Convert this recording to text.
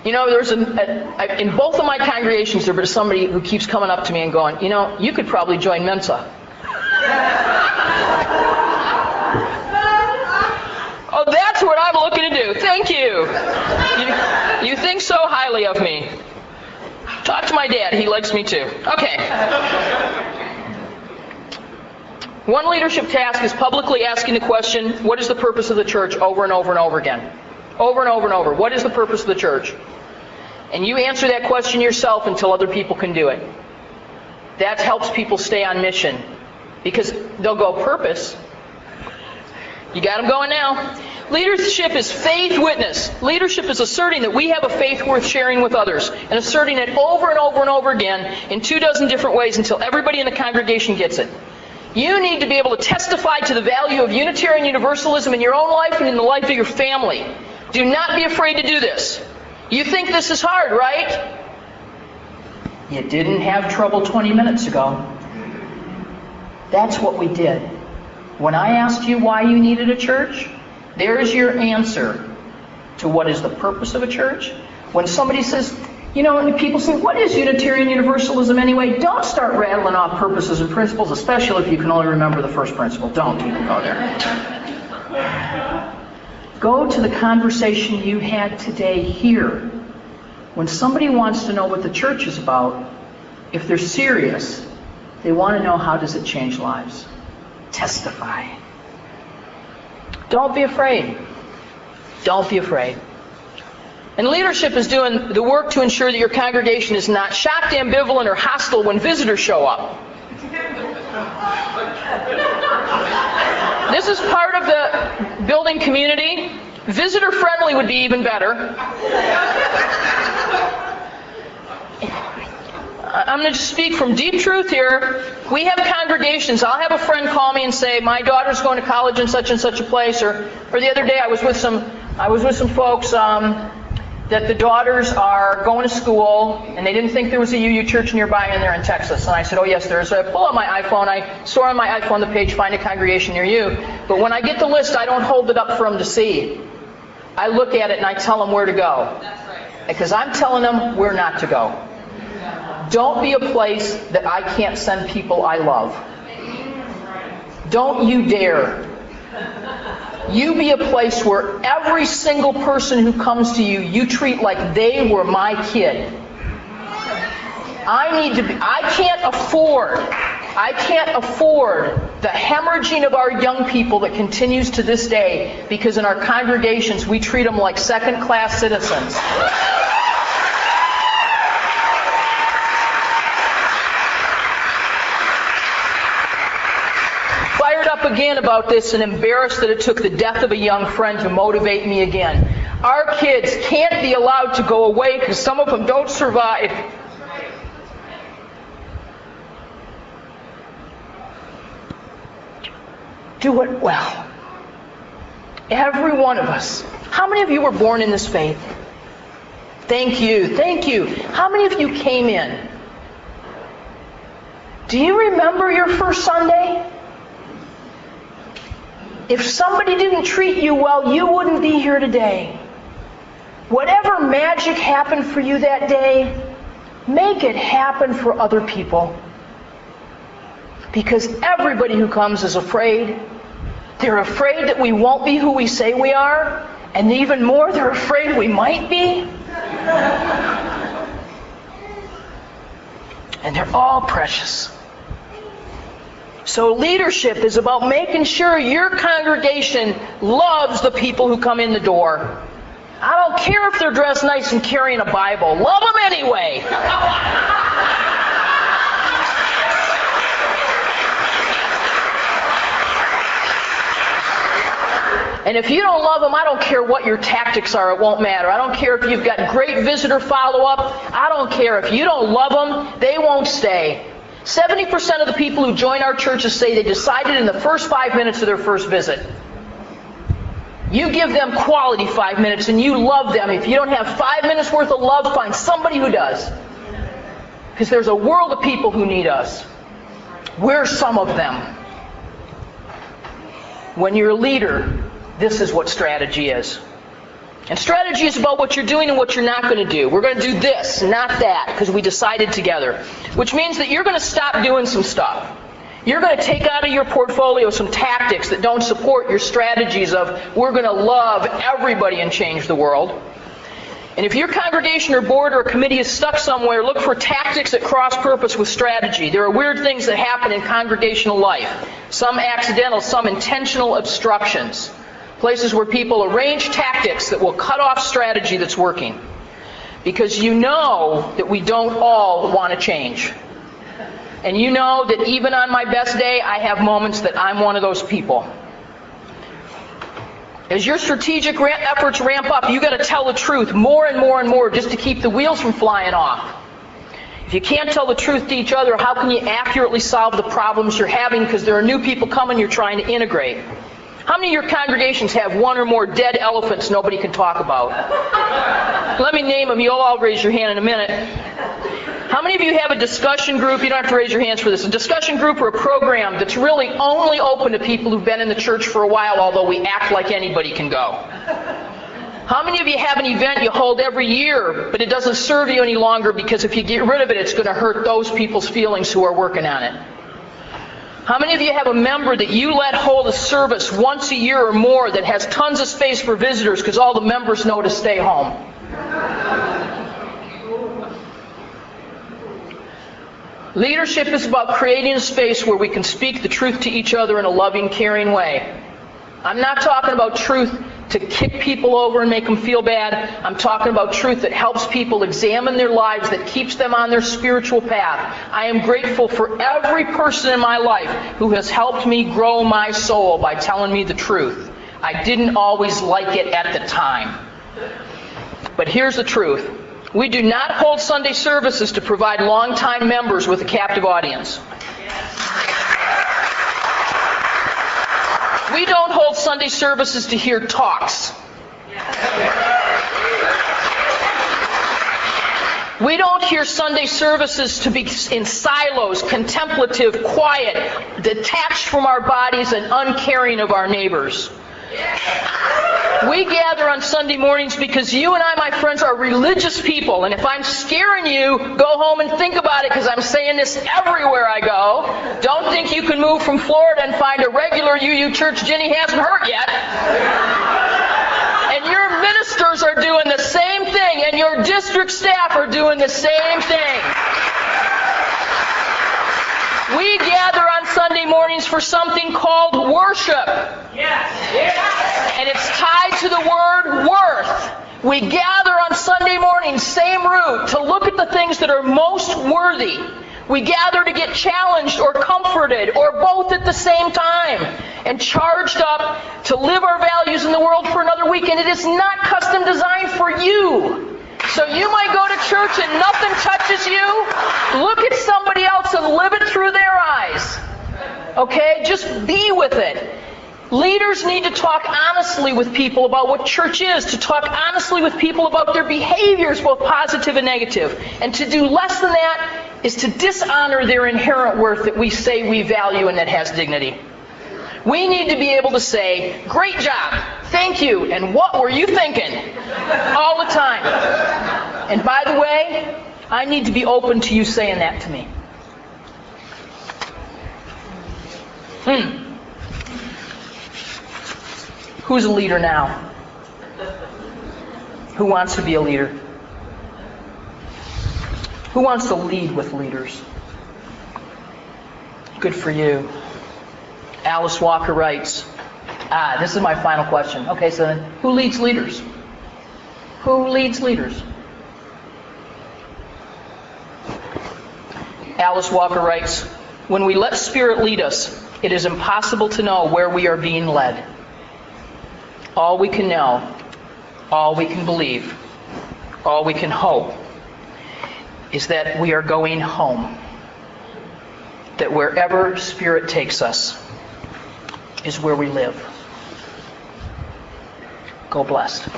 You know, in both of my congregations, there was somebody who keeps coming up to me and going, you know, you could probably join Mensa. Oh, that's what I'm looking to do. Thank you. You think so highly of me. Talk to my dad. He likes me too. Okay. One leadership task is publicly asking the question, what is the purpose of the church, over and over and over again? Over and over and over. What is the purpose of the church? And you answer that question yourself until other people can do it. That helps people stay on mission. Because they'll go, purpose? You got them going now. Leadership is faith witness. Leadership is asserting that we have a faith worth sharing with others, and asserting it over and over and over again in 24 different ways until everybody in the congregation gets it. You need to be able to testify to the value of Unitarian Universalism in your own life and in the life of your family. Do not be afraid to do this. You think this is hard, right? You didn't have trouble 20 minutes ago. That's what we did. When I asked you why you needed a church, there's your answer to what is the purpose of a church. When somebody says, you know, and people say, what is Unitarian Universalism anyway? Don't start rattling off purposes and principles, especially if you can only remember the first principle. Don't even go there. Go to the conversation you had today here. When somebody wants to know what the church is about, if they're serious, they want to know, how does it change lives? Testify. Don't be afraid. Don't be afraid. And leadership is doing the work to ensure that your congregation is not shocked, ambivalent, or hostile when visitors show up. This is part of the building community. Visitor friendly would be even better. I'm going to speak from deep truth here. We have congregations. I'll have a friend call me and say, my daughter's going to college in such and such a place. Or the other day I was with some folks that the daughters are going to school, and they didn't think there was a UU church nearby, and they're in Texas. And I said, oh yes, there is. So I pull out my iPhone. I store on my iPhone the page, find a congregation near you. But when I get the list, I don't hold it up for them to see. I look at it and I tell them where to go. Because I'm telling them where not to go. Don't be a place that I can't send people I love. Don't you dare. You be a place where every single person who comes to you, you treat like they were my kid. I can't afford the hemorrhaging of our young people that continues to this day, because in our congregations we treat them like second-class citizens. Up again about this and embarrassed that it took the death of a young friend to motivate me again. Our kids can't be allowed to go away because some of them don't survive. Do it well. Every one of us. How many of you were born in this faith? Thank you. Thank you. How many of you came in? Do you remember your first Sunday? If somebody didn't treat you well, you wouldn't be here today. Whatever magic happened for you that day, make it happen for other people. Because everybody who comes is afraid. They're afraid that we won't be who we say we are. And even more, they're afraid we might be. And they're all precious. So leadership is about making sure your congregation loves the people who come in the door. I don't care if they're dressed nice and carrying a Bible. Love them anyway. And if you don't love them, I don't care what your tactics are. It won't matter. I don't care if you've got great visitor follow-up. I don't care. If you don't love them, they won't stay. 70% of the people who join our churches say they decided in the first 5 minutes of their first visit. You give them quality 5 minutes and you love them. If you don't have 5 minutes worth of love, find somebody who does. Because there's a world of people who need us. We're some of them. When you're a leader, this is what strategy is. And strategy is about what you're doing and what you're not going to do. We're going to do this, not that, because we decided together. Which means that you're going to stop doing some stuff. You're going to take out of your portfolio some tactics that don't support your strategies of we're going to love everybody and change the world. And if your congregation or board or committee is stuck somewhere, look for tactics that cross-purpose with strategy. There are weird things that happen in congregational life. Some accidental, some intentional obstructions. Places where people arrange tactics that will cut off strategy that's working. Because you know that we don't all want to change. And you know that even on my best day, I have moments that I'm one of those people. As your strategic efforts ramp up, you've got to tell the truth more and more and more just to keep the wheels from flying off. If you can't tell the truth to each other, how can you accurately solve the problems you're having because there are new people coming you're trying to integrate? How many of your congregations have one or more dead elephants nobody can talk about? Let me name them. You'll all raise your hand in a minute. How many of you have a discussion group? You don't have to raise your hands for this. A discussion group or a program that's really only open to people who've been in the church for a while, although we act like anybody can go. How many of you have an event you hold every year, but it doesn't serve you any longer because if you get rid of it, it's going to hurt those people's feelings who are working on it? How many of you have a member that you let hold a service once a year or more that has tons of space for visitors because all the members know to stay home? Leadership is about creating a space where we can speak the truth to each other in a loving, caring way. I'm not talking about truth to kick people over and make them feel bad. I'm talking about truth that helps people examine their lives, that keeps them on their spiritual path. I am grateful for every person in my life who has helped me grow my soul by telling me the truth. I didn't always like it at the time. But here's the truth. We do not hold Sunday services to provide longtime members with a captive audience. We don't hold Sunday services to hear talks. We don't hear Sunday services to be in silos, contemplative, quiet, detached from our bodies and uncaring of our neighbors. We gather on Sunday mornings because you and I, my friends, are religious people. And if I'm scaring you, go home and think about it because I'm saying this everywhere I go. Don't think you can move from Florida and find a regular UU church Gini hasn't hurt yet. And your ministers are doing the same thing, and your district staff are doing the same thing. We gather on Sunday mornings for something called worship. And it's tied to the word worth. We gather on Sunday mornings, same root, to look at the things that are most worthy. We gather to get challenged or comforted or both at the same time and charged up to live our values in the world for another week. And it is not custom designed for you. So you might go to church and nothing touches you. Look at somebody else and live it through their eyes. Okay? Just be with it. Leaders need to talk honestly with people about what church is, to talk honestly with people about their behaviors, both positive and negative. And to do less than that is to dishonor their inherent worth that we say we value and that has dignity. We need to be able to say, great job, thank you, and what were you thinking? All the time. And by the way, I need to be open to you saying that to me. Who's a leader now? Who wants to be a leader? Who wants to lead with leaders? Good for you. Alice Walker writes, this is my final question. Okay, so then, who leads leaders? Who leads leaders? Alice Walker writes, when we let Spirit lead us, it is impossible to know where we are being led. All we can know, all we can believe, all we can hope is that we are going home. That wherever Spirit takes us is where we live. Go blessed.